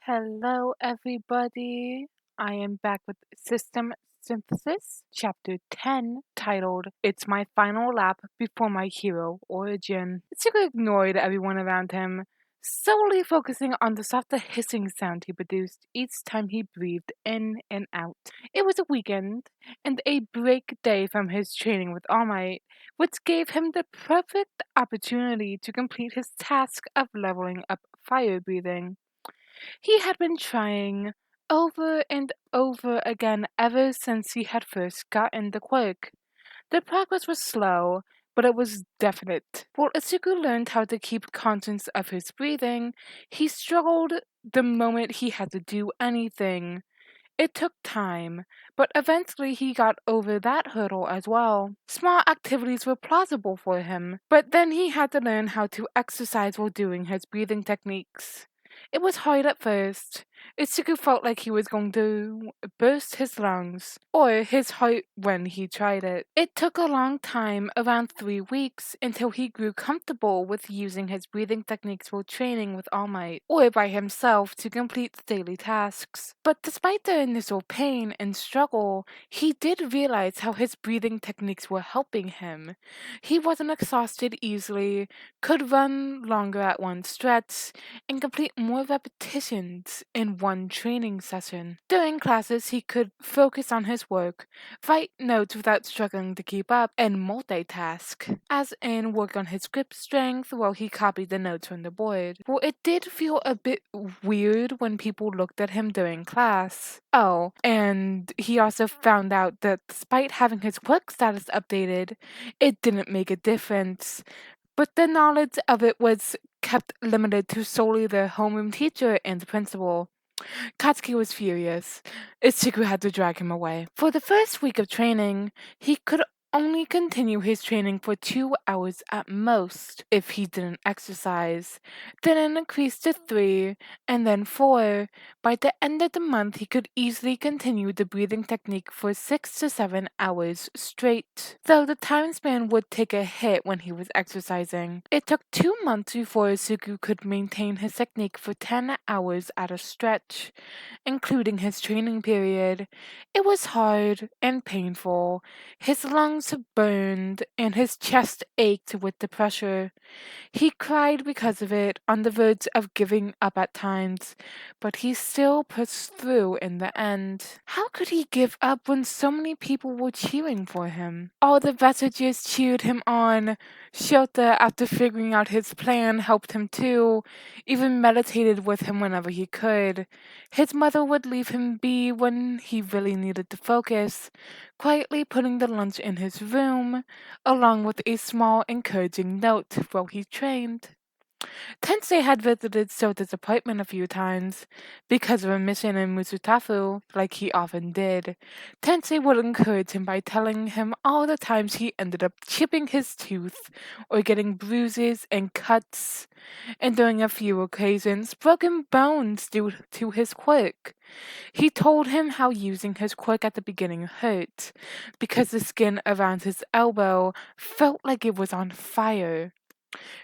Hello, everybody. I am back with System Synthesis, Chapter 10, titled It's My Final Lap Before My Hero Origin. Tsuku ignored everyone around him, solely focusing on the softer hissing sound he produced each time he breathed in and out. It was a weekend, and a break day from his training with All Might, which gave him the perfect opportunity to complete his task of leveling up fire breathing. He had been trying over and over again ever since he had first gotten the quirk. The progress was slow, but it was definite. While Isuku learned how to keep conscious of his breathing, he struggled the moment he had to do anything. It took time, but eventually he got over that hurdle as well. Small activities were plausible for him, but then he had to learn how to exercise while doing his breathing techniques. It was hard at first. Itsuku felt like he was going to burst his lungs, or his heart when he tried it. It took a long time, around 3 weeks, until he grew comfortable with using his breathing techniques while training with All Might, or by himself to complete daily tasks. But despite the initial pain and struggle, he did realize how his breathing techniques were helping him. He wasn't exhausted easily, could run longer at one stretch, and complete more repetitions in one training session. During classes, he could focus on his work, write notes without struggling to keep up, and multitask, as in work on his grip strength while he copied the notes from the board. Well, it did feel a bit weird when people looked at him during class. Oh, and he also found out that despite having his work status updated, it didn't make a difference. But the knowledge of it was kept limited to solely the homeroom teacher and the principal. Katsuki was furious. Ichigo had to drag him away. For the first week of training, he could only continue his training for 2 hours at most if he didn't exercise. Then it increased to 3, and then 4. By the end of the month, he could easily continue the breathing technique for 6 to 7 hours straight, though the time span would take a hit when he was exercising. It took 2 months before Suku could maintain his technique for 10 hours at a stretch, including his training period. It was hard and painful. His lungs burned and his chest ached with the pressure. He cried because of it, on the verge of giving up at times, but he still pushed through in the end. How could he give up when so many people were cheering for him? All the villagers cheered him on. Shota, after figuring out his plan, helped him too, even meditated with him whenever he could. His mother would leave him be when he really needed to focus, quietly putting the lunch in his room, along with a small encouraging note while he trained. Tensei had visited Sota's apartment a few times because of a mission in Musutafu, like he often did. Tensei would encourage him by telling him all the times he ended up chipping his tooth or getting bruises and cuts, and during a few occasions, broken bones due to his quirk. He told him how using his quirk at the beginning hurt, because the skin around his elbow felt like it was on fire.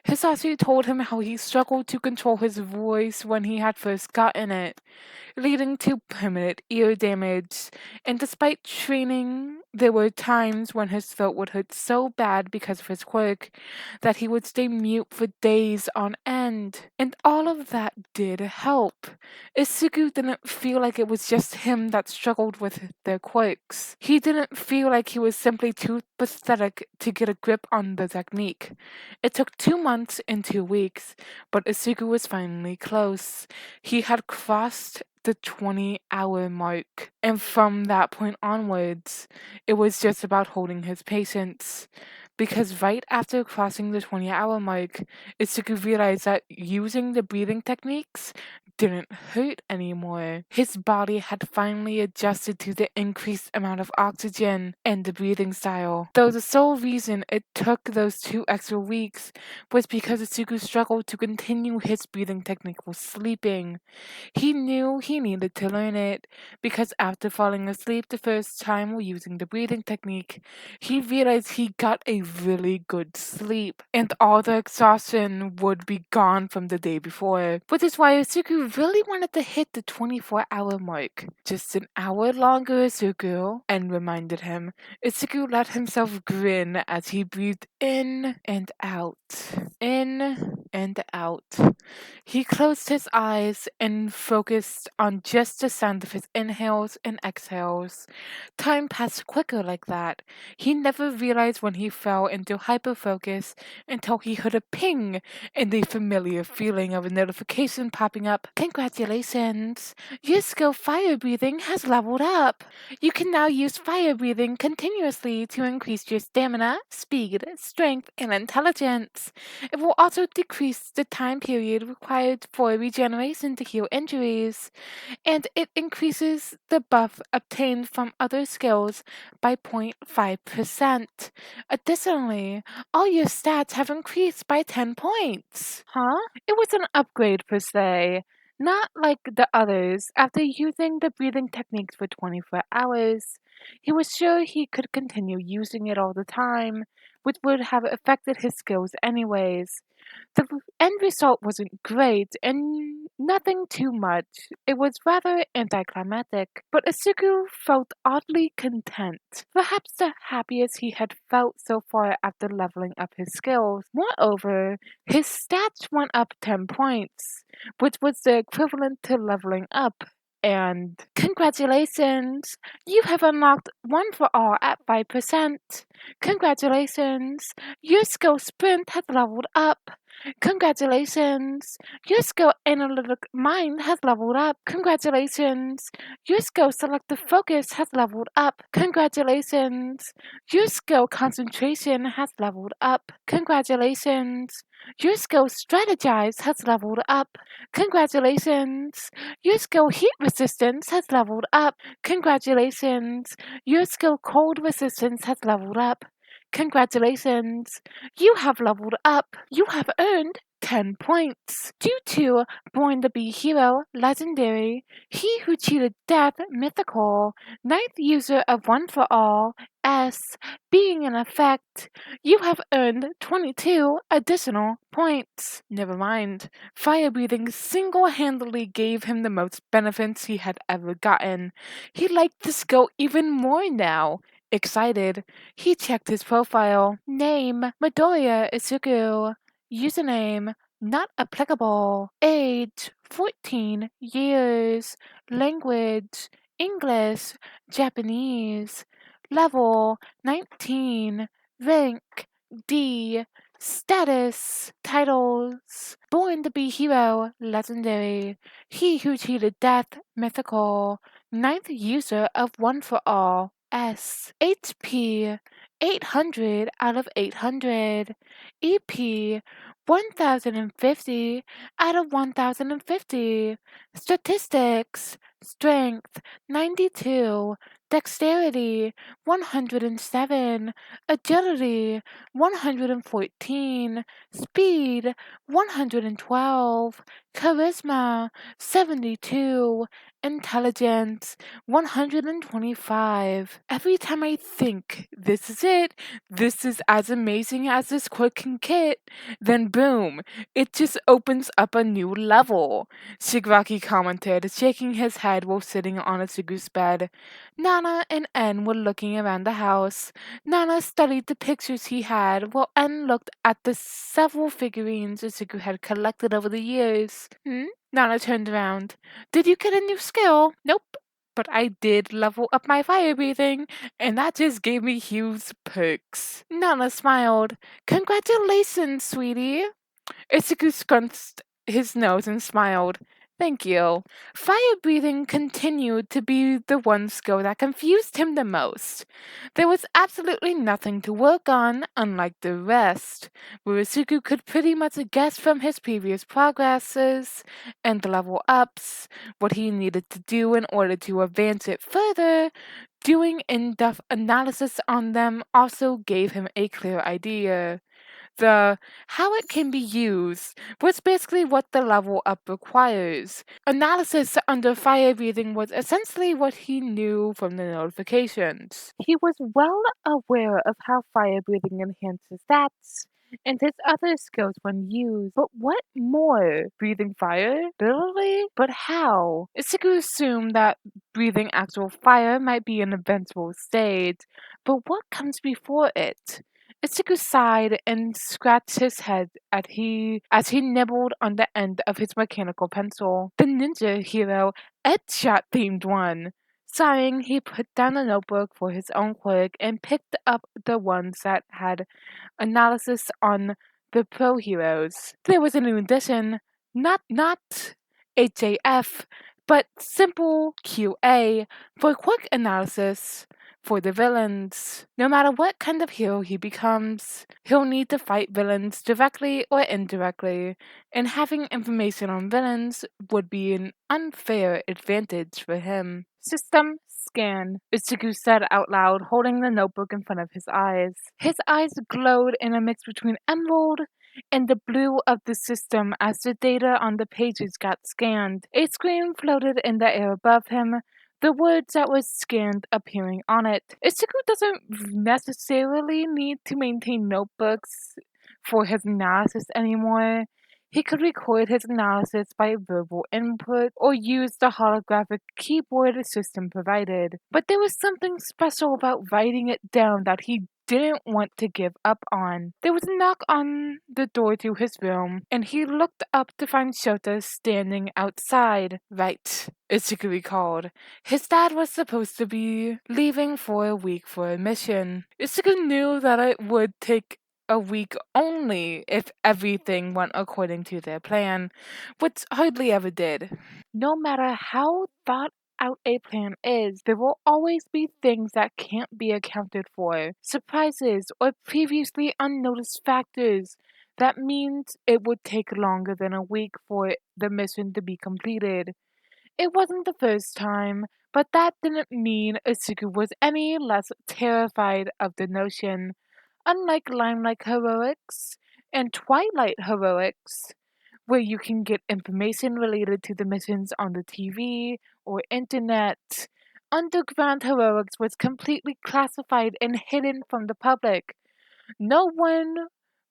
Hisashi told him how he struggled to control his voice when he had first gotten it, leading to permanent ear damage, and despite training, there were times when his throat would hurt so bad because of his quirk that he would stay mute for days on end. And all of that did help. Isuku didn't feel like it was just him that struggled with their quirks. He didn't feel like he was simply too pathetic to get a grip on the technique. It took 2 months and 2 weeks, but Isuku was finally close. He had crossed the 20-hour mark, and from that point onwards, it was just about holding his patience. Because right after crossing the 20-hour mark, Isuku realized that using the breathing techniques didn't hurt anymore. His body had finally adjusted to the increased amount of oxygen and the breathing style. Though the sole reason it took those 2 extra weeks was because Isuku struggled to continue his breathing technique while sleeping. He knew he needed to learn it, because after falling asleep the first time while using the breathing technique, he realized he got a really good sleep, and all the exhaustion would be gone from the day before, which is why Isuku really wanted to hit the 24-hour mark. Just an hour longer, Izuku, and reminded him. Izuku let himself grin as he breathed in and out. In and out. He closed his eyes and focused on just the sound of his inhales and exhales. Time passed quicker like that. He never realized when he fell into hyperfocus until he heard a ping and the familiar feeling of a notification popping up. Congratulations! Your skill fire breathing has leveled up. You can now use fire breathing continuously to increase your stamina, speed, strength, and intelligence. It will also decrease the time period required for regeneration to heal injuries, and it increases the buff obtained from other skills by 0.5%. Additionally, all your stats have increased by 10 points. Huh? It was an upgrade per se. Not like the others. After using the breathing techniques for 24 hours, he was sure he could continue using it all the time, which would have affected his skills anyways. The end result wasn't great, and nothing too much. It was rather anticlimactic, but Asuku felt oddly content, perhaps the happiest he had felt so far after leveling up his skills. Moreover, his stats went up 10 points, which was the equivalent to leveling up. And congratulations! You have unlocked One for All at 5%. Congratulations! Your skill sprint has leveled up. Congratulations! Your skill analytic mind has leveled up. Congratulations! Your skill selective focus has leveled up. Congratulations! Your skill concentration has leveled up. Congratulations! Your skill strategize has leveled up. Congratulations! Your skill heat resistance has leveled up. Congratulations! Your skill cold resistance has leveled up. Congratulations! You have leveled up. You have earned 10 points. Due to Born to Be Hero, Legendary, He Who Cheated Death, Mythical, ninth user of One for All, S, being in effect, you have earned 22 additional points. Never mind. Fire breathing single-handedly gave him the most benefits he had ever gotten. He liked the skill even more now. Excited, he checked his profile. Name, Midoriya Izuku. Username, not applicable. Age, 14 years. Language, English, Japanese. Level, 19. Rank, D. Status, titles. Born to Be Hero, Legendary. He Who Cheated Death, Mythical. Ninth user of One for All, S. HP 800 out of 800. EP 1050 out of 1050. Statistics: Strength 92. Dexterity 107. Agility 114. Speed 112. Charisma 72. Intelligence 125. Every time I think this is it, this is as amazing as this quirk can get, then boom, it just opens up a new level. Shigaraki commented, shaking his head while sitting on Asuku's bed. Nana and En were looking around the house. Nana studied the pictures he had, while En looked at the several figurines Asuku had collected over the years. Nana turned around. Did you get a new skill? Nope. But I did level up my fire breathing, and that just gave me huge perks. Nana smiled. Congratulations, sweetie. Itsuku scrunched his nose and smiled. Thank you. Fire breathing continued to be the one skill that confused him the most. There was absolutely nothing to work on, unlike the rest, where Isuku could pretty much guess from his previous progresses and level ups what he needed to do in order to advance it further. Doing in-depth analysis on them also gave him a clear idea. The how it can be used was basically what the level up requires. Analysis under fire breathing was essentially what he knew from the notifications. He was well aware of how fire breathing enhances stats, and his other skills when used. But what more? Breathing fire? Literally? But how? Ichigo assumed that breathing actual fire might be an eventual stage, but what comes before it? Ichigo sighed and scratched his head as he nibbled on the end of his mechanical pencil. The ninja hero Edshot themed one. Sighing, he put down the notebook for his own work and picked up the ones that had analysis on the pro heroes. There was a new addition, not HAF, but simple QA for quick analysis for the villains. No matter what kind of hero he becomes, he'll need to fight villains directly or indirectly, and having information on villains would be an unfair advantage for him. System scan, Ichigo said out loud, holding the notebook in front of his eyes. His eyes glowed in a mix between emerald and the blue of the system as the data on the pages got scanned. A screen floated in the air above him, the words that were scanned appearing on it. Ichigo doesn't necessarily need to maintain notebooks for his analysis anymore. He could record his analysis by verbal input or use the holographic keyboard the system provided. But there was something special about writing it down that he didn't want to give up on. There was a knock on the door to his room, and he looked up to find Shota standing outside. Right, Ichigo recalled. His dad was supposed to be leaving for a week for a mission. Ichigo knew that it would take a week only if everything went according to their plan, which hardly ever did. No matter how thought out a plan is, there will always be things that can't be accounted for, surprises or previously unnoticed factors. That means it would take longer than a week for the mission to be completed. It wasn't the first time, but that didn't mean Asuka was any less terrified of the notion. Unlike Limelight Heroics and Twilight Heroics, where you can get information related to the missions on the TV or internet, Underground Heroics was completely classified and hidden from the public. No one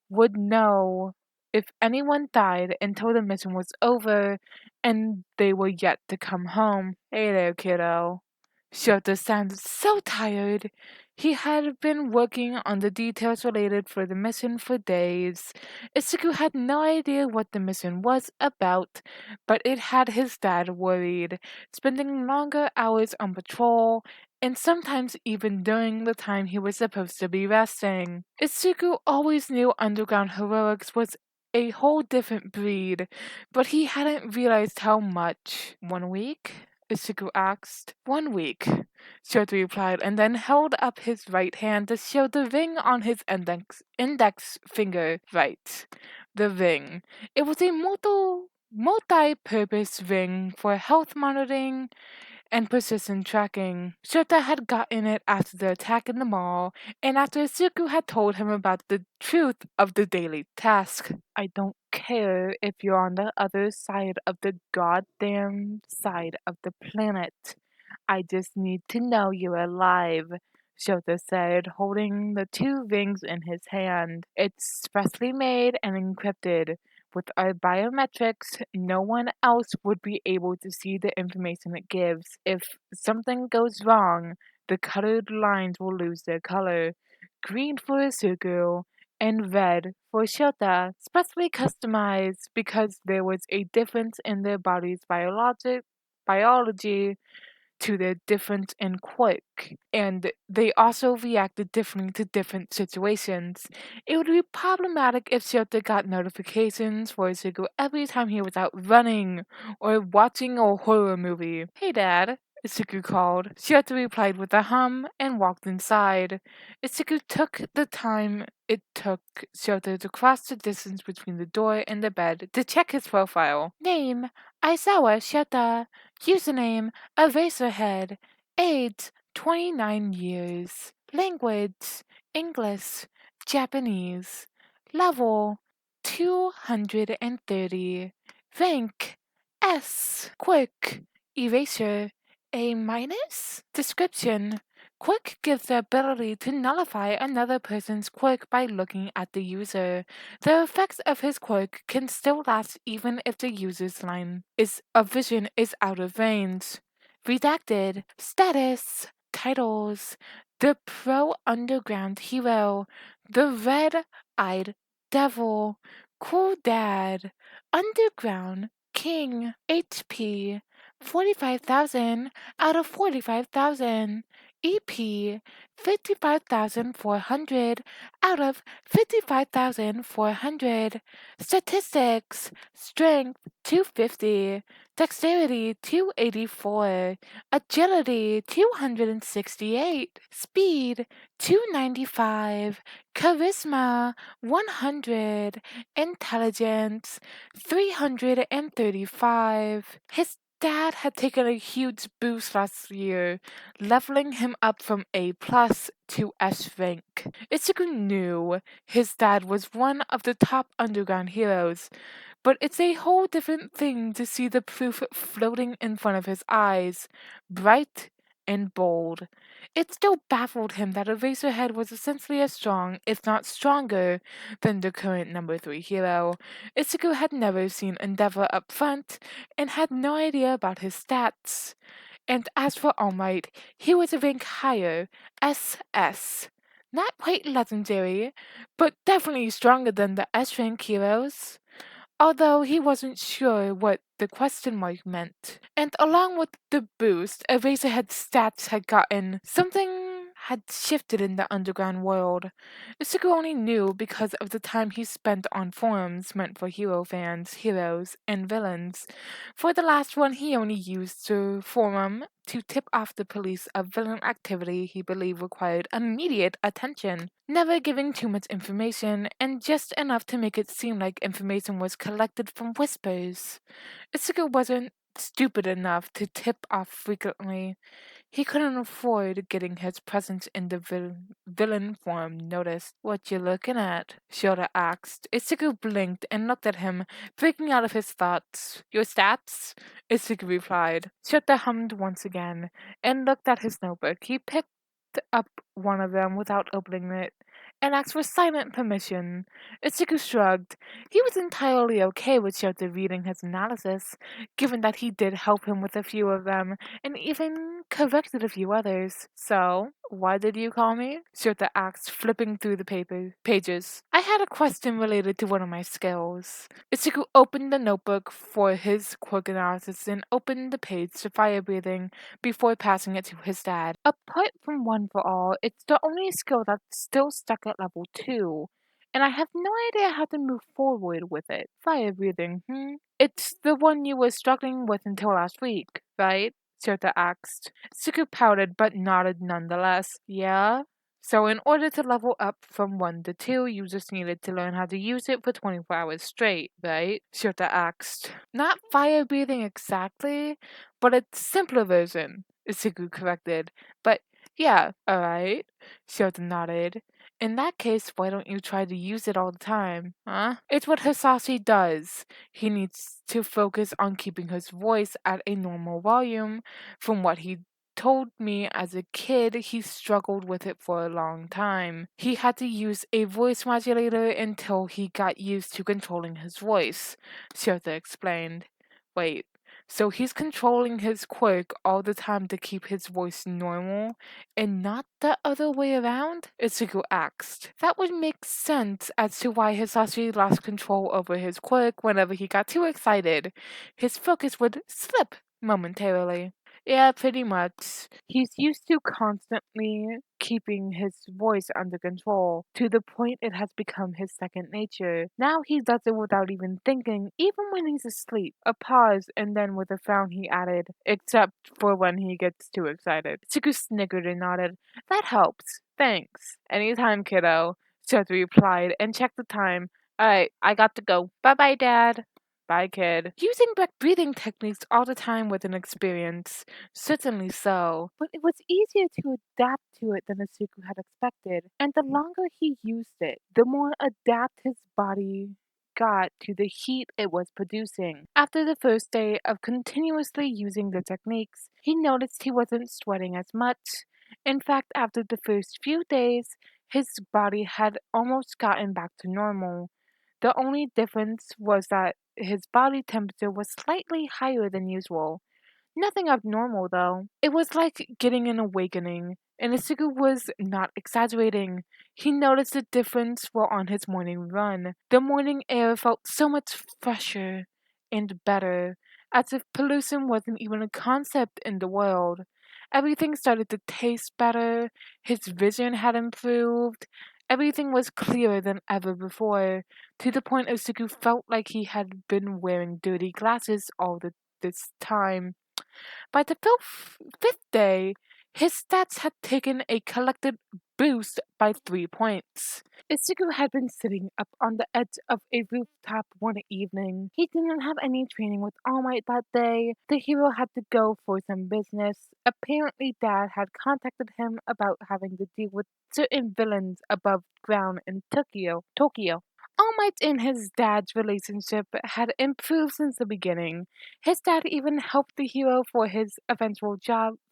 would know if anyone died until the mission was over and they were yet to come home. Hey there, kiddo. Shota sounded so tired. He had been working on the details related for the mission for days. Ichigo had no idea what the mission was about, but it had his dad worried, spending longer hours on patrol, and sometimes even during the time he was supposed to be resting. Ichigo always knew Underground Heroics was a whole different breed, but he hadn't realized how much. 1 week? Ichigo asked. 1 week, Shoto replied, and then held up his right hand to show the ring on his index finger. Right. The ring. It was a multi-purpose ring for health monitoring and precision tracking. Shota had gotten it after the attack in the mall, and after Izuku had told him about the truth of the daily task. I don't care if you're on the other side of the goddamn side of the planet. I just need to know you're alive, Shota said, holding the two rings in his hand. It's specially made and encrypted. With our biometrics, no one else would be able to see the information it gives. If something goes wrong, the colored lines will lose their color. Green for Isuku and red for Shota, specially customized because there was a difference in their body's biology to their difference in quirk, and they also reacted differently to different situations. It would be problematic if Shota got notifications for Ichigo every time he was out running or watching a horror movie. Hey, Dad, Ichigo called. Shota replied with a hum and walked inside. Ichigo took the time it took Shota to cross the distance between the door and the bed to check his profile. Name, Aizawa Shota. Username, Eraserhead. Age, 29 years. Language, English, Japanese. Level, 230. Rank, S. Quirk, Eraser, A minus. Description, Quirk gives the ability to nullify another person's quirk by looking at the user. The effects of his quirk can still last even if the user's line of vision is out of range. Redacted. Status. Titles. The Pro Underground Hero. The Red-Eyed Devil. Cool Dad. Underground King. HP. 45,000 out of 45,000. EP 55,400 out of 55,400. Statistics: Strength 250, Dexterity 284, Agility 268, Speed 295, Charisma 100, Intelligence 335. His dad had taken a huge boost last year, leveling him up from A+ to S rank. Itsuku knew his dad was one of the top underground heroes, but it's a whole different thing to see the proof floating in front of his eyes, bright and bold. It still baffled him that Eraserhead was essentially as strong, if not stronger, than the current number 3 hero. Itsuku had never seen Endeavor up front, and had no idea about his stats. And as for All Might, he was a rank higher, SS. Not quite legendary, but definitely stronger than the S rank heroes. Although he wasn't sure what the question mark meant. And along with the boost, Eraserhead's stats had gotten something had shifted in the underground world. Isuku only knew because of the time he spent on forums meant for hero fans, heroes, and villains. For the last one, he only used the forum to tip off the police of villain activity he believed required immediate attention, never giving too much information, and just enough to make it seem like information was collected from whispers. Isuku wasn't stupid enough to tip off frequently. He couldn't afford getting his presence in the villain form noticed. "What you looking at?" Shota asked. Isuku blinked and looked at him, breaking out of his thoughts. "Your stats?" Isuku replied. Shota hummed once again and looked at his notebook. He picked up one of them without opening it and asked for silent permission. Isuku shrugged. He was entirely okay with Shota reading his analysis, given that he did help him with a few of them, and even corrected a few others. "So, why did you call me?" Shota asked, flipping through the pages. "I had a question related to one of my skills." Isuku opened the notebook for his quirk analysis and opened the page to fire breathing before passing it to his dad. "Apart from One for All, it's the only skill that's still stuck at level 2. And I have no idea how to move forward with it. Fire breathing, It's the one you were struggling with until last week, right?" Shota asked. Suku pouted but nodded nonetheless. "Yeah? So in order to level up from 1 to 2, you just needed to learn how to use it for 24 hours straight, right?" Shota asked. "Not fire breathing exactly, but a simpler version," Isuku corrected. "But yeah, alright." Shota nodded. "In that case, why don't you try to use it all the time, huh?" "It's what Hisashi does. He needs to focus on keeping his voice at a normal volume. From what he told me as a kid, he struggled with it for a long time. He had to use a voice modulator until he got used to controlling his voice," Shota explained. "Wait, so he's controlling his quirk all the time to keep his voice normal, and not the other way around?" Itsuku asked. That would make sense as to why Hisashi lost control over his quirk whenever he got too excited. His focus would slip momentarily. "Yeah, pretty much. He's used to constantly keeping his voice under control, to the point it has become his second nature. Now he does it without even thinking, even when he's asleep." A pause, and then with a frown he added, "Except for when he gets too excited." Tsuku snickered and nodded. "That helps. Thanks." "Anytime, kiddo," Shota replied, and checked the time. "Alright, I got to go. Bye-bye, Dad." "Bye, kid." Using breathing techniques all the time with an experience. Certainly so. But it was easier to adapt to it than Asuku had expected, and the longer he used it, the more adapt his body got to the heat it was producing. After the first day of continuously using the techniques, he noticed he wasn't sweating as much, In fact, after the first few days, his body had almost gotten back to normal. The only difference was that his body temperature was slightly higher than usual. Nothing abnormal, though. It was like getting an awakening, and Isugu was not exaggerating. He noticed the difference while on his morning run. The morning air felt so much fresher and better, as if pollution wasn't even a concept in the world. Everything started to taste better, his vision had improved, everything was clearer than ever before, to the point Isugu felt like he had been wearing dirty glasses this time. By the fifth day, his stats had taken a collected boost by 3 points. Ichigo had been sitting up on the edge of a rooftop one evening. He didn't have any training with All Might that day. The hero had to go for some business. Apparently, Dad had contacted him about having to deal with certain villains above ground in Tokyo. All Might and his dad's relationship had improved since the beginning. His dad even helped the hero for his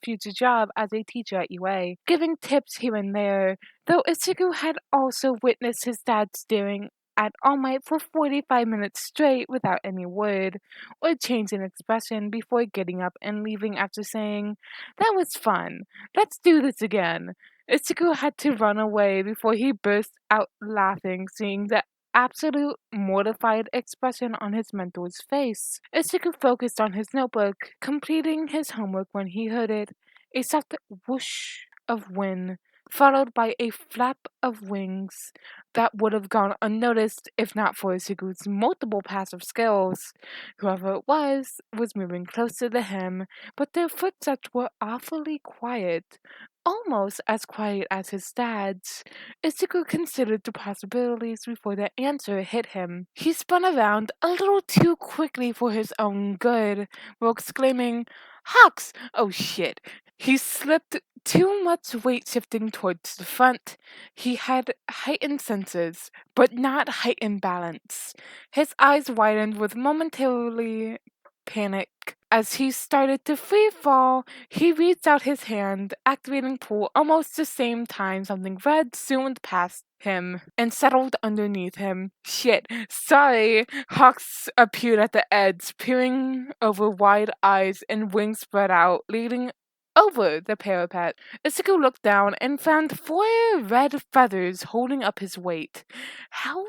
future job as a teacher at UA, giving tips here and there, though Ichigo had also witnessed his dad staring at All Might for 45 minutes straight without any word or change in expression before getting up and leaving after saying, "That was fun. Let's do this again." Ichigo had to run away before he burst out laughing, seeing the absolute mortified expression on his mentor's face. Ichigo focused on his notebook, completing his homework when he heard it. A soft whoosh of wind, followed by a flap of wings that would have gone unnoticed if not for Ichigu's multiple passive skills. Whoever it was moving closer to him, but their footsteps were awfully quiet, almost as quiet as his dad's. Ichigo considered the possibilities before the answer hit him. He spun around a little too quickly for his own good, while exclaiming, "Hawks! Oh shit!" He slipped too much weight shifting towards the front. He had heightened senses, but not heightened balance. His eyes widened with momentarily panic. As he started to free fall, he reached out his hand, activating pull almost the same time something red zoomed past him and settled underneath him. Shit, sorry. Hawks appeared at the edge, peering over wide eyes and wings spread out, leading over the parapet. Ichigo looked down and found 4 red feathers holding up his weight. How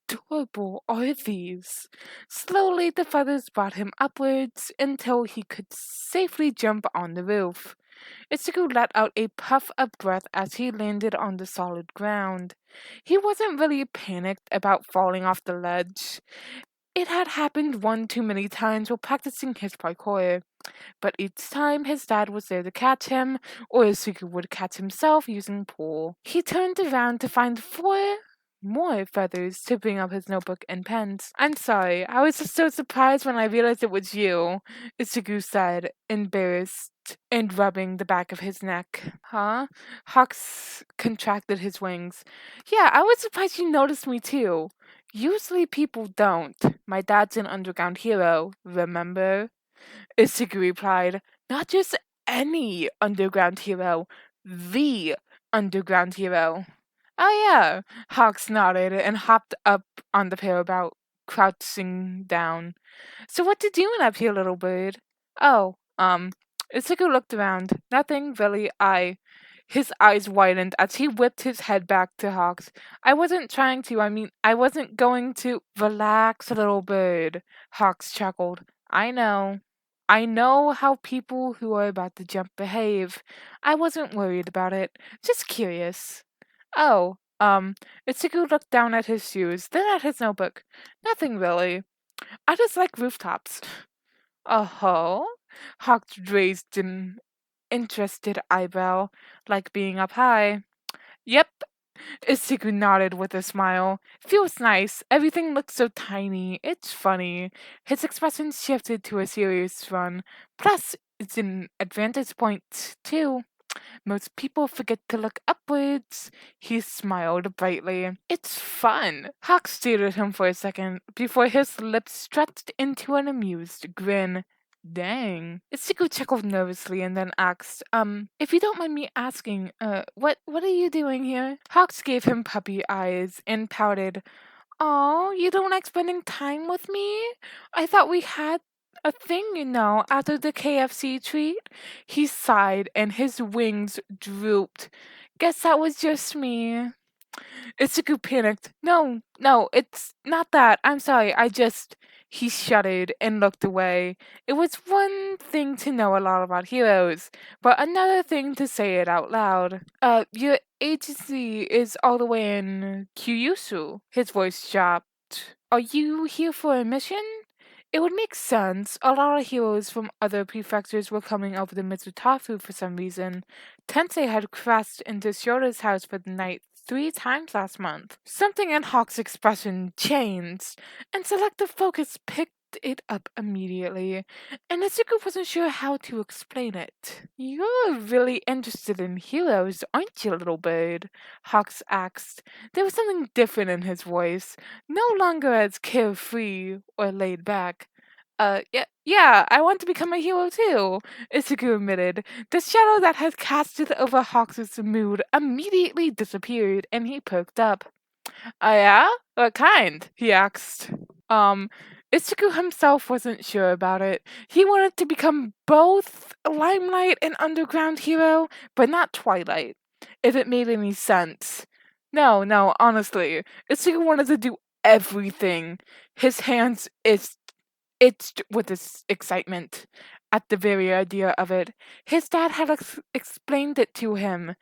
adorable are these? Slowly, the feathers brought him upwards until he could safely jump on the roof. Ichigo let out a puff of breath as he landed on the solid ground. He wasn't really panicked about falling off the ledge. It had happened one too many times while practicing his parkour, but each time his dad was there to catch him, or Ichigo would catch himself using pull. He turned around to find 4 more feathers to bring up his notebook and pens. "I'm sorry, I was just so surprised when I realized it was you," Ichigo said, embarrassed and rubbing the back of his neck. "Huh?" Hawks contracted his wings. "Yeah, I was surprised you noticed me too. Usually people don't. My dad's an underground hero, remember?" Ichigo replied, "Not just any underground hero, the underground hero." "Oh yeah," Hawks nodded and hopped up on the parapet, crouching down. "So what you doing up here, little bird?" "Oh, Ichigo looked around. Nothing, really, His eyes widened as he whipped his head back to Hawks. "I wasn't trying to, I wasn't going to—" "Relax, little bird," Hawks chuckled. "I know. I know how people who are about to jump behave. I wasn't worried about it. Just curious." "Oh, Ichigo looked down at his shoes, then at his notebook. "Nothing really. I just like rooftops." "Oh?" Hawks raised an interested eyebrow, "like being up high." "Yep." Ichigo nodded with a smile. "Feels nice. Everything looks so tiny. It's funny." His expression shifted to a serious one. "Plus, it's an advantage point, too. Most people forget to look upwards." He smiled brightly. "It's fun." Hawk stared at him for a second before his lips stretched into an amused grin. Dang. Ichigo chuckled nervously and then asked, if you don't mind me asking, what are you doing here? Hawks gave him puppy eyes and pouted, "Oh, you don't like spending time with me? I thought we had a thing, after the KFC treat." He sighed and his wings drooped. "Guess that was just me." Itsuku panicked. No, no, it's not that. I'm sorry, I just. He shuddered and looked away. It was one thing to know a lot about heroes, but another thing to say it out loud. Your agency is all the way in Kyushu. His voice dropped. Are you here for a mission? It would make sense. A lot of heroes from other prefectures were coming over to Mitsutafu for some reason. Tensei had crashed into Shota's house for the night 3 times last month. Something in Hawk's expression changed, and selective focus picked it up immediately, and Izuku wasn't sure how to explain it. "You're really interested in heroes, aren't you, little bird?" Hawks asked. There was something different in his voice, no longer as carefree or laid back. Yeah, I want to become a hero too," Izuku admitted. The shadow that had casted over Hawks' mood immediately disappeared, and he perked up. "Oh yeah? What kind?" he asked. Um, Ichigo himself wasn't sure about it. He wanted to become both Limelight and Underground hero, but not Twilight, if it made any sense. No, honestly, Ichigo wanted to do everything. His hands itched with this excitement at the very idea of it. His dad had explained it to him,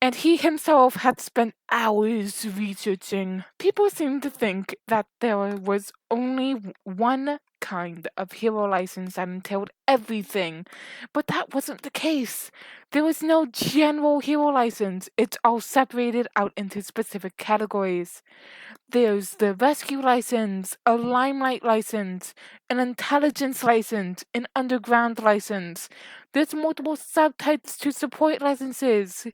and he himself had spent hours researching. People seemed to think that there was only one kind of hero license that entailed everything, but that wasn't the case. There was no general hero license, it's all separated out into specific categories. There's the rescue license, a limelight license, an intelligence license, an underground license. There's multiple subtypes to support licenses,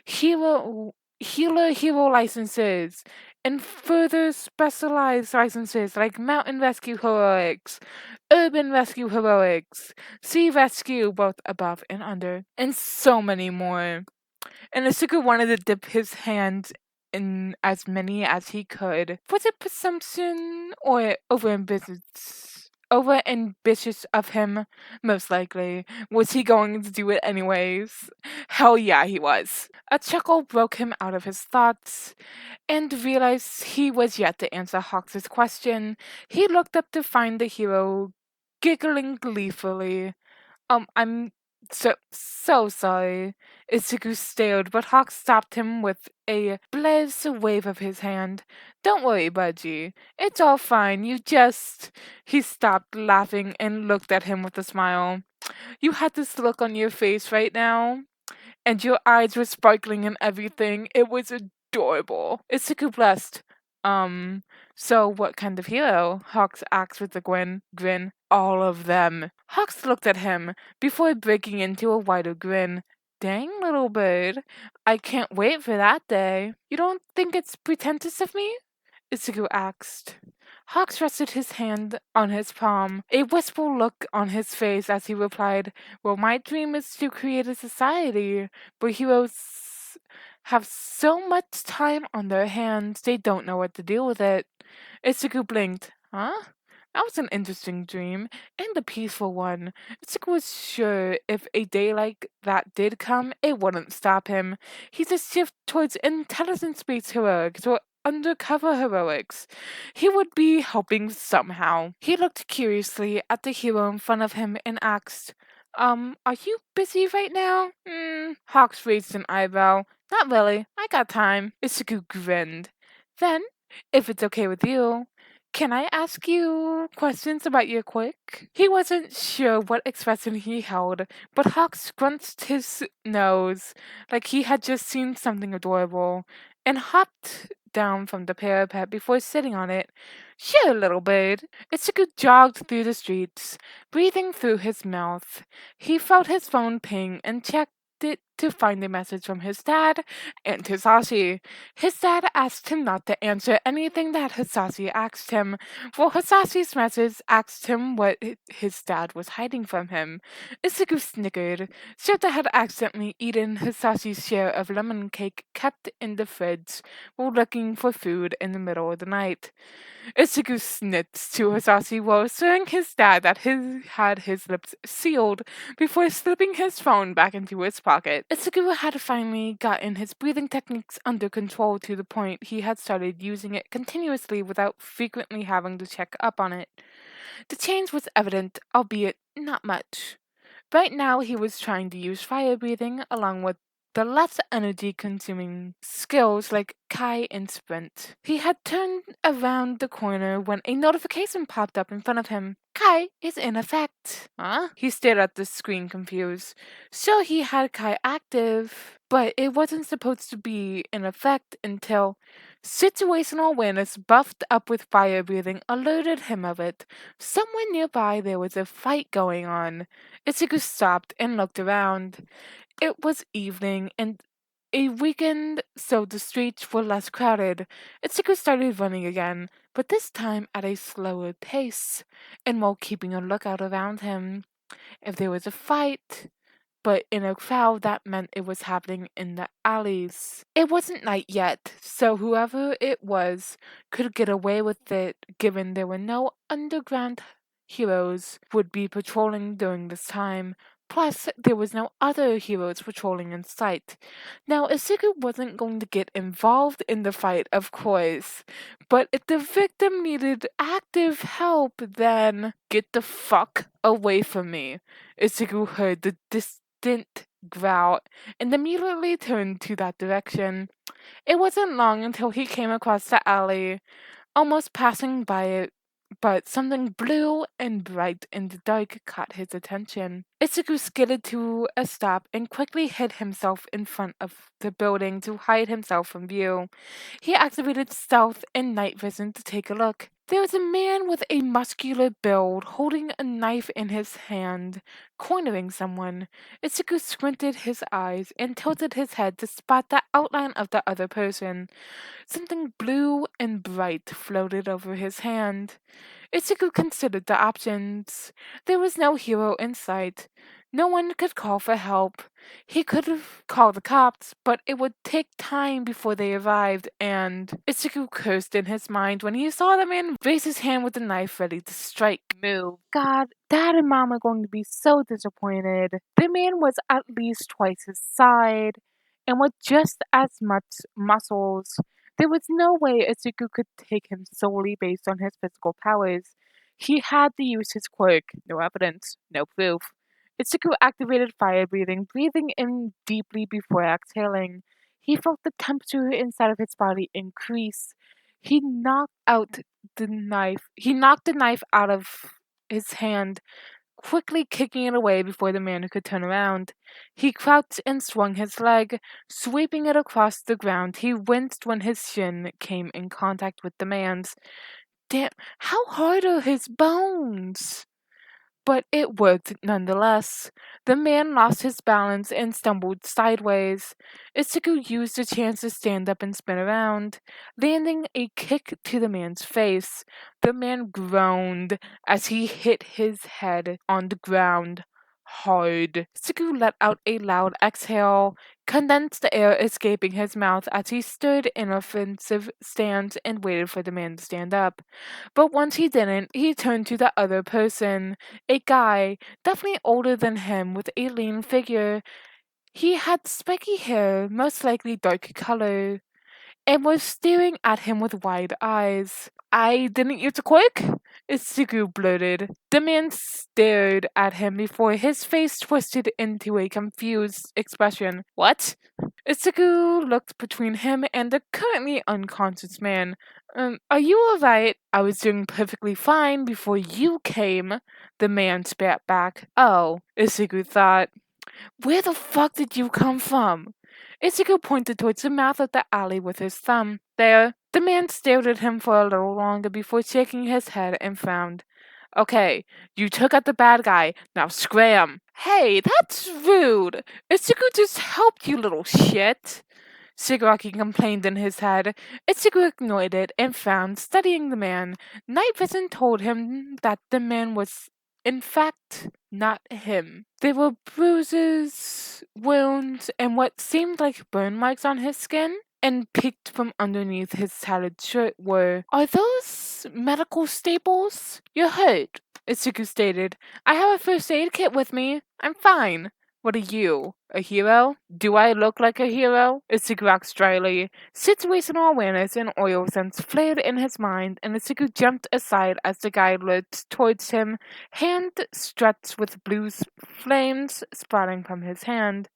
healer licenses, and further specialized licenses like mountain rescue heroics, urban rescue heroics, sea rescue both above and under, and so many more. And Asuka wanted to dip his hand in as many as he could. Was it presumption or over ambitious of him? Most likely. Was he going to do it anyways? Hell yeah, he was. A chuckle broke him out of his thoughts, and realized he was yet to answer Hawks' question. He looked up to find the hero giggling gleefully. I'm so sorry." Izuku stared, but Hawk stopped him with a blessed wave of his hand. "Don't worry, Budgie. It's all fine. You just..." He stopped laughing and looked at him with a smile. "You had this look on your face right now, and your eyes were sparkling and everything. It was adorable." Izuku blushed. So what kind of hero?" Hawks asked with a grin. "All of them." Hawks looked at him before breaking into a wider grin. "Dang, little bird. I can't wait for that day." "You don't think it's pretentious of me?" Izuku asked. Hawks rested his hand on his palm, a wistful look on his face as he replied, "Well, my dream is to create a society where heroes have so much time on their hands they don't know what to do with it." Izuku blinked. Huh? That was an interesting dream, and a peaceful one. Izuku was sure if a day like that did come, it wouldn't stop him. He's a shift towards intelligence-based heroics or undercover heroics. He would be helping somehow. He looked curiously at the hero in front of him and asked, are you busy right now?" Hawks raised an eyebrow. "Not really. I got time." Izuku grinned. "Then, if it's okay with you, can I ask you questions about your quirk?" He wasn't sure what expression he held, but Hawk scrunched his nose like he had just seen something adorable, and hopped down from the parapet before sitting on it. "Sure, little bird." Izuku jogged through the streets, breathing through his mouth. He felt his phone ping and checked it to find a message from his dad and Hisashi. His dad asked him not to answer anything that Hisashi asked him, for Hisashi's message asked him what his dad was hiding from him. Ichigo snickered. Shota had accidentally eaten Hisashi's share of lemon cake kept in the fridge while looking for food in the middle of the night. Ichigo sniffed to Hisashi while assuring his dad that he had his lips sealed before slipping his phone back into his pocket. Ichigo had finally gotten his breathing techniques under control to the point he had started using it continuously without frequently having to check up on it. The change was evident, albeit not much. Right now he was trying to use fire breathing along with the less energy consuming skills like Kai and Sprint. He had turned around the corner when a notification popped up in front of him. Kai is in effect. Huh? He stared at the screen confused. So he had Kai active, but it wasn't supposed to be in effect until situational awareness buffed up with fire breathing alerted him of it. Somewhere nearby there was a fight going on. Ichigo stopped and looked around. It was evening and a weekend, so the streets were less crowded. Ichigo started running again, but this time at a slower pace, and while keeping a lookout around him. If there was a fight, but in a crowd that meant it was happening in the alleys. It wasn't night yet, so whoever it was could get away with it given there were no underground heroes would be patrolling during this time. Plus, there was no other heroes patrolling in sight. Now, Ichigo wasn't going to get involved in the fight, of course, but if the victim needed active help, then get the fuck away from me. Ichigo heard the distant growl and immediately turned to that direction. It wasn't long until he came across the alley, almost passing by it, but something blue and bright in the dark caught his attention. Ichigo skidded to a stop and quickly hid himself in front of the building to hide himself from view. He activated stealth and night vision to take a look. There was a man with a muscular build holding a knife in his hand, cornering someone. Ichigo squinted his eyes and tilted his head to spot the outline of the other person. Something blue and bright floated over his hand. Ichigo considered the options. There was no hero in sight. No one could call for help. He could have called the cops, but it would take time before they arrived, and Ichigo cursed in his mind when he saw the man raise his hand with the knife ready to strike. Move. God, Dad and Mom are going to be so disappointed. The man was at least twice his size, and with just as much muscles. There was no way Ichigo could take him solely based on his physical powers. He had to use his quirk. No evidence, no proof. Ichigo activated fire breathing, breathing in deeply before exhaling. He felt the temperature inside of his body increase. He knocked the knife out of his hand, quickly kicking it away before the man could turn around. He crouched and swung his leg, sweeping it across the ground. He winced when his shin came in contact with the man's. Damn, how hard are his bones? But it worked nonetheless. The man lost his balance and stumbled sideways. Ichigo used the chance to stand up and spin around, landing a kick to the man's face. The man groaned as he hit his head on the ground hard. Ichigo let out a loud exhale, condensed air escaping his mouth as he stood in offensive stance and waited for the man to stand up. But once he didn't, he turned to the other person. A guy, definitely older than him, with a lean figure. He had spiky hair, most likely dark color, and was staring at him with wide eyes. I didn't use a quirk? Ichigo blurted. The man stared at him before his face twisted into a confused expression. What? Ichigo looked between him and the currently unconscious man. Are you alright? I was doing perfectly fine before you came, the man spat back. Oh, Ichigo thought. Where the fuck did you come from? Ichigo pointed towards the mouth of the alley with his thumb. There. The man stared at him for a little longer before shaking his head and frowned. Okay, you took out the bad guy, now scram. Hey, that's rude. Itsuku just helped you, little shit. Shigaraki complained in his head. Itsuku ignored it and frowned, studying the man. Night vision told him that the man was, in fact, not him. There were bruises, wounds, and what seemed like burn marks on his skin. And peeked from underneath his tattered shirt Are those medical staples? You're hurt, Itsuku stated. I have a first aid kit with me. I'm fine. What are you, a hero? Do I look like a hero? Itsuku asked dryly. Situational awareness and oil sense flared in his mind, and Itsuku jumped aside as the guy lurched towards him, hand stretched with blue flames sprouting from his hand.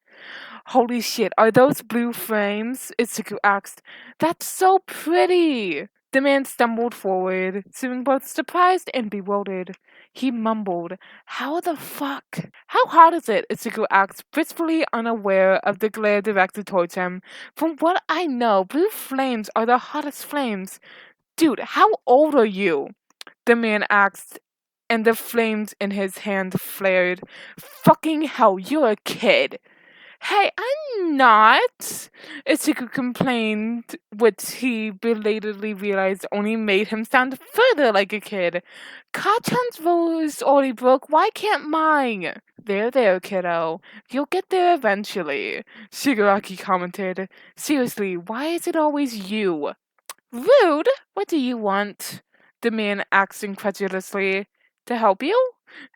Holy shit, are those blue flames? Itsuku asked. That's so pretty! The man stumbled forward, seeming both surprised and bewildered. He mumbled, How the fuck? How hot is it? Itsuku asked, blissfully unaware of the glare directed towards him. From what I know, blue flames are the hottest flames. Dude, how old are you? The man asked, and the flames in his hand flared. Fucking hell, you're a kid. Hey, I'm not, Itsuku complained, which he belatedly realized only made him sound further like a kid. Kachan's voice already broke, why can't mine? There, kiddo. You'll get there eventually, Shigaraki commented. Seriously, why is it always you? Rude! What do you want? The man asked incredulously. To help you?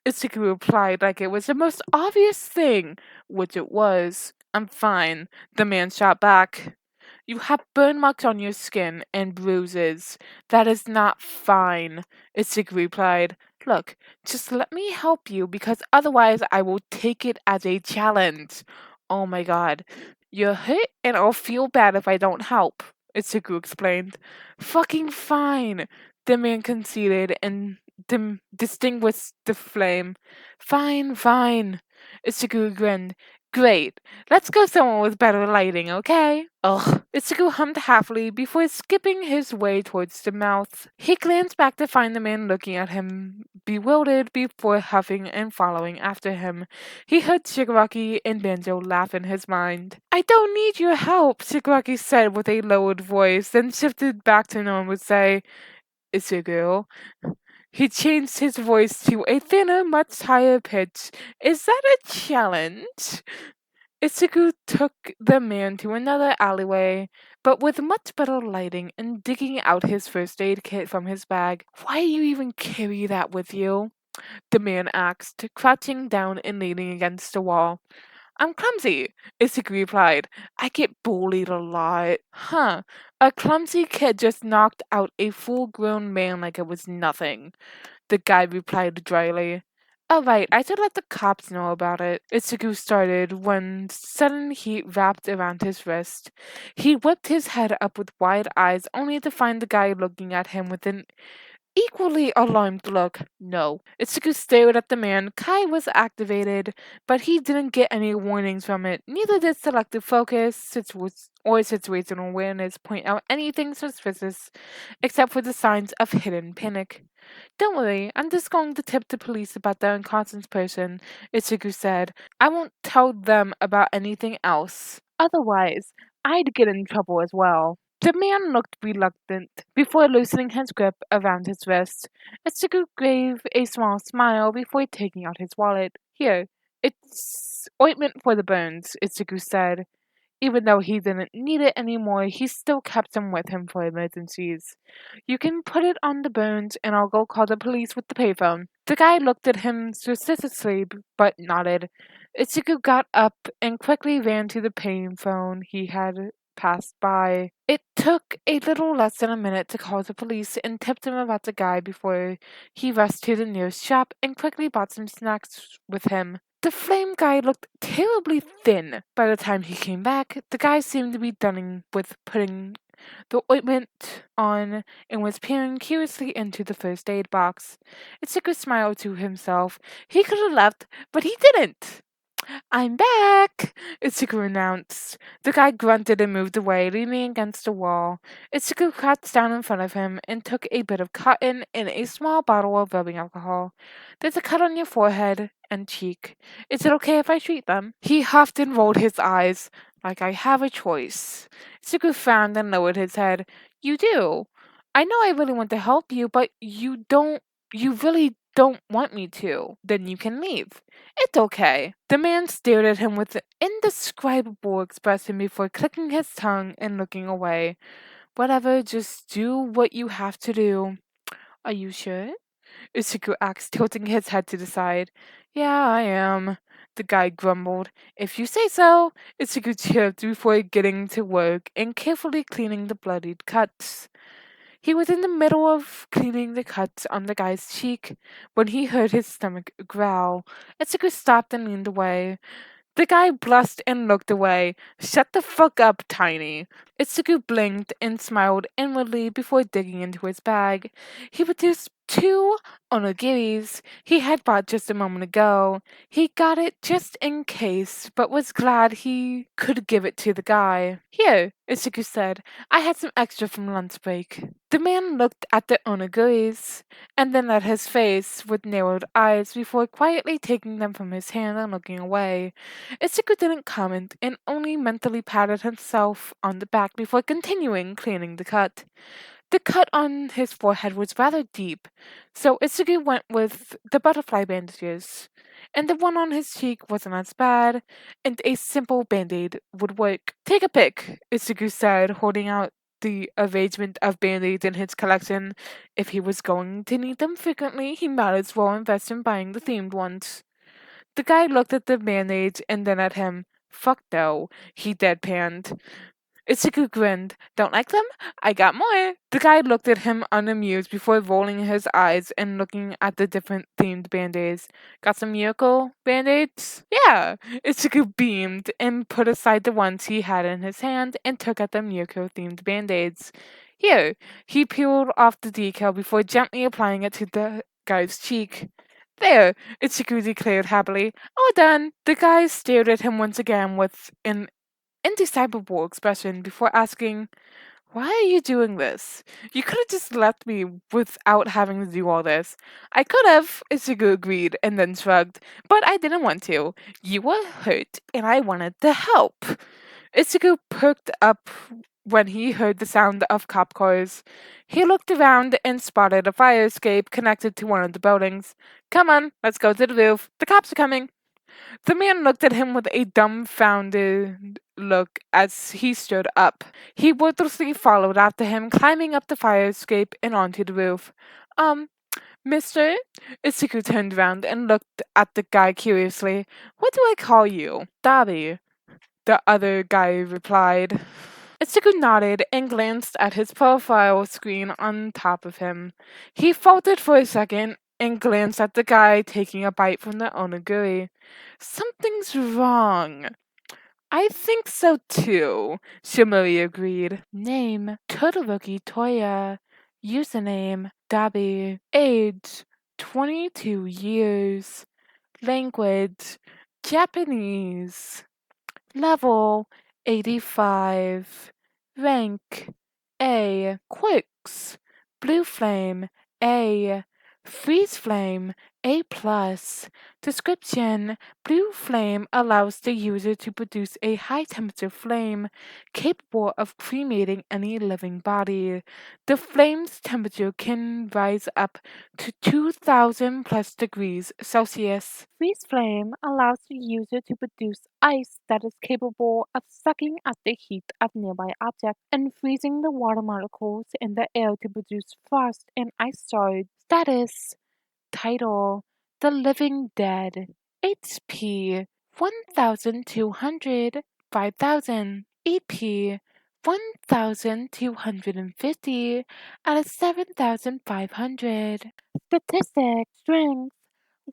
Itsuki replied like it was the most obvious thing, which it was. I'm fine, the man shot back. You have burn marks on your skin and bruises. That is not fine, Itsuki replied. Look, just let me help you because otherwise I will take it as a challenge. Oh my god. You're hurt and I'll feel bad if I don't help, Itsuku explained. Fucking fine, the man conceded and distinguished the flame. Fine, Itsuku grinned. Great, let's go somewhere with better lighting, okay? Ugh. Itsuku hummed happily before skipping his way towards the mouth. He glanced back to find the man looking at him, bewildered before huffing and following after him. He heard Shigaraki and Banjo laugh in his mind. I don't need your help, Shigaraki said with a lowered voice, then shifted back to normal to say, Itsuku. He changed his voice to a thinner, much higher pitch. Is that a challenge? Itsuku took the man to another alleyway, but with much better lighting, and digging out his first aid kit from his bag. Why do you even carry that with you? The man asked, crouching down and leaning against the wall. I'm clumsy, Itsuki replied. I get bullied a lot. Huh. A clumsy kid just knocked out a full-grown man like it was nothing, the guy replied dryly. Alright, I should let the cops know about it, Itsuku started when sudden heat wrapped around his wrist. He whipped his head up with wide eyes, only to find the guy looking at him with an equally alarmed look. No. Itsuku stared at the man. Kai was activated, but he didn't get any warnings from it. Neither did selective focus or situational awareness point out anything suspicious, except for the signs of hidden panic. Don't worry, I'm just going to tip the police about the unconscious person, Itsuku said. I won't tell them about anything else. Otherwise, I'd get in trouble as well. The man looked reluctant before loosening his grip around his wrist. Itsuku gave a small smile before taking out his wallet. Here, it's ointment for the burns, Itsuku said. Even though he didn't need it anymore, he still kept some with him for emergencies. You can put it on the burns and I'll go call the police with the payphone. The guy looked at him suspiciously but nodded. Itsuku got up and quickly ran to the payphone he had passed by. It took a little less than a minute to call the police and tipped him about the guy before he rushed to the nearest shop and quickly bought some snacks with him. The flame guy looked terribly thin. By the time he came back, the guy seemed to be done with putting the ointment on and was peering curiously into the first aid box. Itsuku smiled to himself. He could have left, but he didn't. I'm back! Itsuku announced. The guy grunted and moved away, leaning against the wall. Itsuku crouched down in front of him and took a bit of cotton and a small bottle of rubbing alcohol. There's a cut on your forehead and cheek. Is it okay if I treat them? He huffed and rolled his eyes, like I have a choice. Itsuku frowned and lowered his head. You do. I know I really want to help you, but you really don't want me to. Then you can leave. It's okay. The man stared at him with an indescribable expression before clicking his tongue and looking away. Whatever, just do what you have to do. Are you sure? Ichigo asked, tilting his head to the side. Yeah, I am. The guy grumbled. If you say so. Ichigo chirped before getting to work and carefully cleaning the bloodied cuts. He was in the middle of cleaning the cuts on the guy's cheek when he heard his stomach growl. Itsuku stopped and leaned away. The guy blushed and looked away. Shut the fuck up, Tiny. Itsuku blinked and smiled inwardly before digging into his bag. He produced two onogiris he had bought just a moment ago. He got it just in case, but was glad he could give it to the guy. Here, Itsuku said. I had some extra from lunch break. The man looked at the onogiris and then at his face with narrowed eyes before quietly taking them from his hand and looking away. Itsuku didn't comment and only mentally patted himself on the back before continuing cleaning the cut. The cut on his forehead was rather deep, so Itsuku went with the butterfly bandages. And the one on his cheek wasn't as bad, and a simple band-aid would work. Take a pick, Itsuku said, holding out the arrangement of band-aids in his collection. If he was going to need them frequently, he might as well invest in buying the themed ones. The guy looked at the band-aids and then at him. Fuck no, he deadpanned. Itsuku grinned. Don't like them? I got more. The guy looked at him unamused before rolling his eyes and looking at the different themed band-aids. Got some miracle band-aids? Yeah. Itsuku beamed and put aside the ones he had in his hand and took out the miracle themed band-aids. Here. He peeled off the decal before gently applying it to the guy's cheek. There, Itsuku declared happily. All done. The guy stared at him once again with an indescribable expression before asking, why are you doing this? You could have just left me without having to do all this. I could have, Ichigo agreed and then shrugged, but I didn't want to. You were hurt, and I wanted to help. Ichigo perked up when he heard the sound of cop cars. He looked around and spotted a fire escape connected to one of the buildings. Come on, let's go to the roof. The cops are coming. The man looked at him with a dumbfounded look as he stood up. He wordlessly followed after him, climbing up the fire escape and onto the roof. Mister? Itsuku turned around and looked at the guy curiously. What do I call you? Dabi, the other guy replied. Itsuku nodded and glanced at his profile screen on top of him. He faltered for a second and glanced at the guy taking a bite from the onigiri. Something's wrong. I think so too, Shimori agreed. Name Todoroki Toya. Username Dabi. Age 22 years. Language Japanese. Level 85. Rank A. Quirks Blue Flame A. Freeze Flame A+. Description: Blue flame allows the user to produce a high-temperature flame capable of cremating any living body. The flame's temperature can rise up to 2,000 plus degrees Celsius. Freeze flame allows the user to produce ice that is capable of sucking up the heat of nearby objects and freezing the water molecules in the air to produce frost and ice shards. Status: Title: The Living Dead. HP: 1,200, 5,000. EP: 1,250 out of 7,500. Statistics: Strength: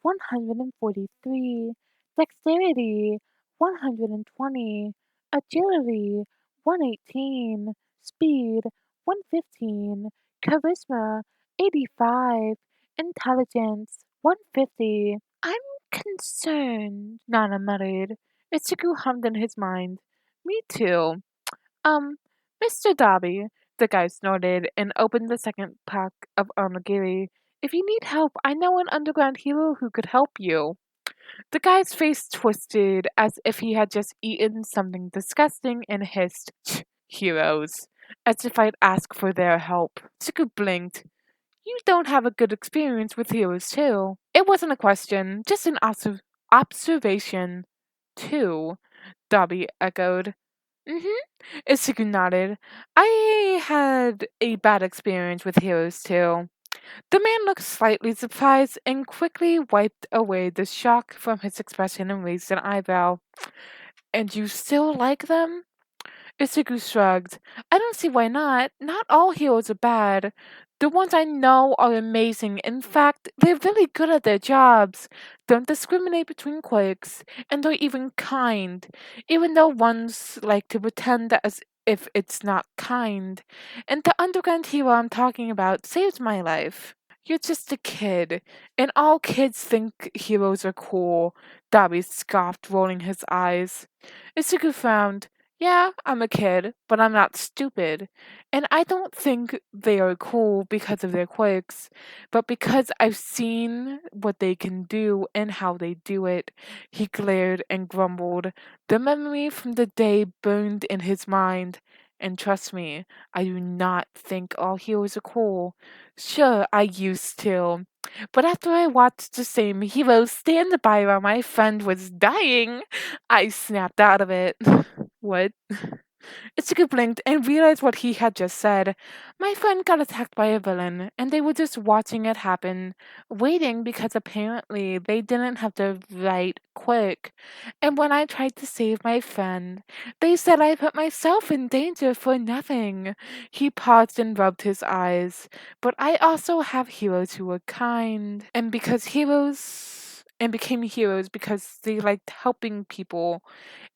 143. Dexterity: 120. Agility: 118. Speed: 115. Charisma: 85. Intelligence: 150. I'm concerned, Nana muttered. Ichigo hummed in his mind. Me too. Um, Mr. Dobby, the guy snorted and opened the second pack of onigiri. If you need help, I know an underground hero who could help you. The guy's face twisted as if he had just eaten something disgusting and hissed, heroes, as if I'd ask for their help. Chiku blinked. You don't have a good experience with heroes, too. It wasn't a question, just an observation, too, Dobby echoed. Mm-hmm. Ichigo nodded. I had a bad experience with heroes, too. The man looked slightly surprised and quickly wiped away the shock from his expression and raised an eyebrow. And you still like them? Ichigo shrugged. I don't see why not. Not all heroes are bad. The ones I know are amazing. In fact, they're really good at their jobs. Don't discriminate between quirks, and they're even kind, even though ones like to pretend as if it's not kind. And the underground hero I'm talking about saved my life. You're just a kid, and all kids think heroes are cool, Dobby scoffed, rolling his eyes. Ichigo frowned. Yeah, I'm a kid, but I'm not stupid. And I don't think they are cool because of their quirks, but because I've seen what they can do and how they do it. He glared and grumbled. The memory from the day burned in his mind. And trust me, I do not think all heroes are cool. Sure, I used to. But after I watched the same hero stand by while my friend was dying, I snapped out of it. What? Ichigo blinked and realized what he had just said. My friend got attacked by a villain, and they were just watching it happen, waiting because apparently they didn't have the right quirk. And when I tried to save my friend, they said I put myself in danger for nothing. He paused and rubbed his eyes. But I also have heroes who were kind, and became heroes because they liked helping people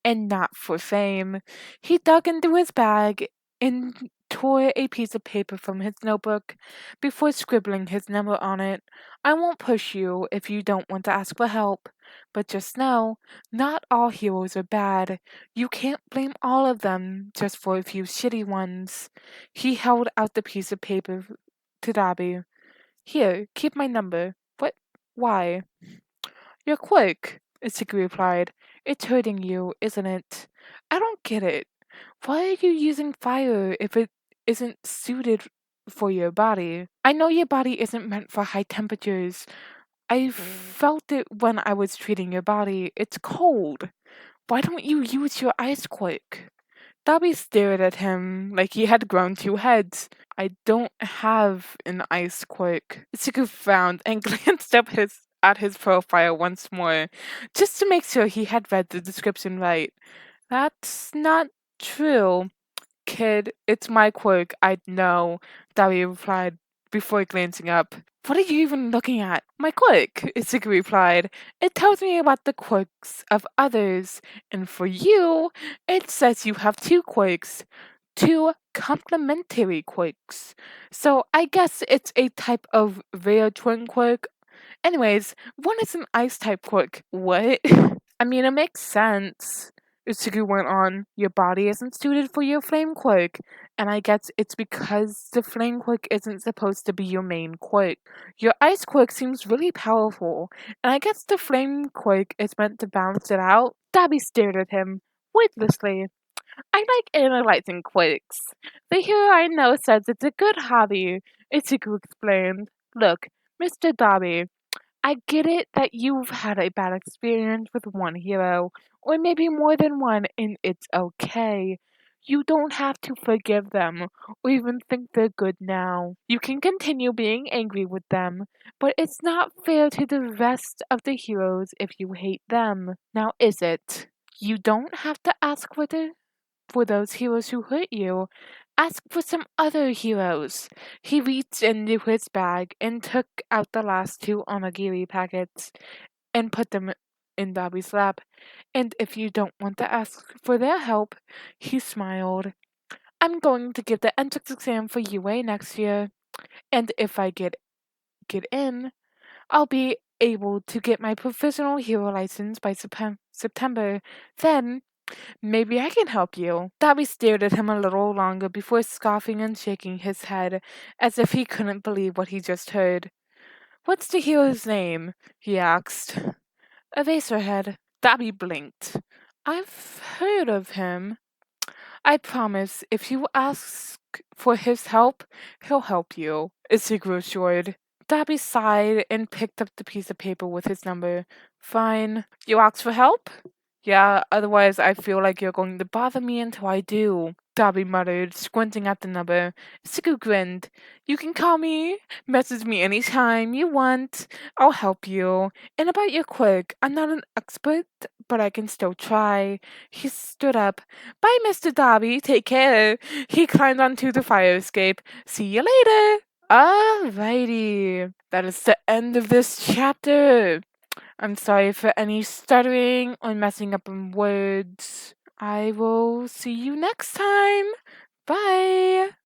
and not for fame. He dug into his bag and tore a piece of paper from his notebook before scribbling his number on it. I won't push you if you don't want to ask for help, but just know, not all heroes are bad. You can't blame all of them just for a few shitty ones. He held out the piece of paper to Dobby. Here, keep my number. What? Why? You're quick, Ichigo replied. It's hurting you, isn't it? I don't get it. Why are you using fire if it isn't suited for your body? I know your body isn't meant for high temperatures. I felt it when I was treating your body. It's cold. Why don't you use your ice quick? Dobby stared at him like he had grown two heads. I don't have an ice quirk. Ichigo frowned and glanced up at his profile once more, just to make sure he had read the description right. That's not true, kid. It's my quirk, I'd know, Dobby replied before glancing up. What are you even looking at? My quirk, Ichigo replied. It tells me about the quirks of others, and for you, it says you have two quirks. Two complementary quirks. So I guess it's a type of rare twin quirk. Anyways, one is an ice type quirk. What? I mean, it makes sense. Utsugu went on, your body isn't suited for your flame quirk, and I guess it's because the flame quirk isn't supposed to be your main quirk. Your ice quirk seems really powerful, and I guess the flame quirk is meant to balance it out. Dabby stared at him, wordlessly. I like analyzing quirks. The hero I know says it's a good hobby, Ichigo explained. Look, Mr. Dabby, I get it that you've had a bad experience with one hero, or maybe more than one, and it's okay. You don't have to forgive them, or even think they're good now. You can continue being angry with them, but it's not fair to the rest of the heroes if you hate them. Now is it? You don't have to ask for those heroes who hurt you. Ask for some other heroes. He reached into his bag and took out the last two onigiri packets and put them in Dobby's lap. And if you don't want to ask for their help, he smiled. I'm going to give the entrance exam for UA next year, and if I get in, I'll be able to get my professional hero license by September. Then maybe I can help you. Dobby stared at him a little longer before scoffing and shaking his head as if he couldn't believe what he just heard. What's the hero's name? He asked. Eraserhead. Dobby blinked. I've heard of him. I promise, if you ask for his help, he'll help you, Isiguro assured. Dobby sighed and picked up the piece of paper with his number. Fine. You asked for help? Yeah, otherwise I feel like you're going to bother me until I do, Dobby muttered, squinting at the number. Isiguro grinned. You can call me, message me anytime you want. I'll help you. And about your quirk, I'm not an expert, but I can still try. He stood up. Bye, Mr. Dobby. Take care. He climbed onto the fire escape. See you later. Alrighty. That is the end of this chapter. I'm sorry for any stuttering or messing up in words. I will see you next time. Bye.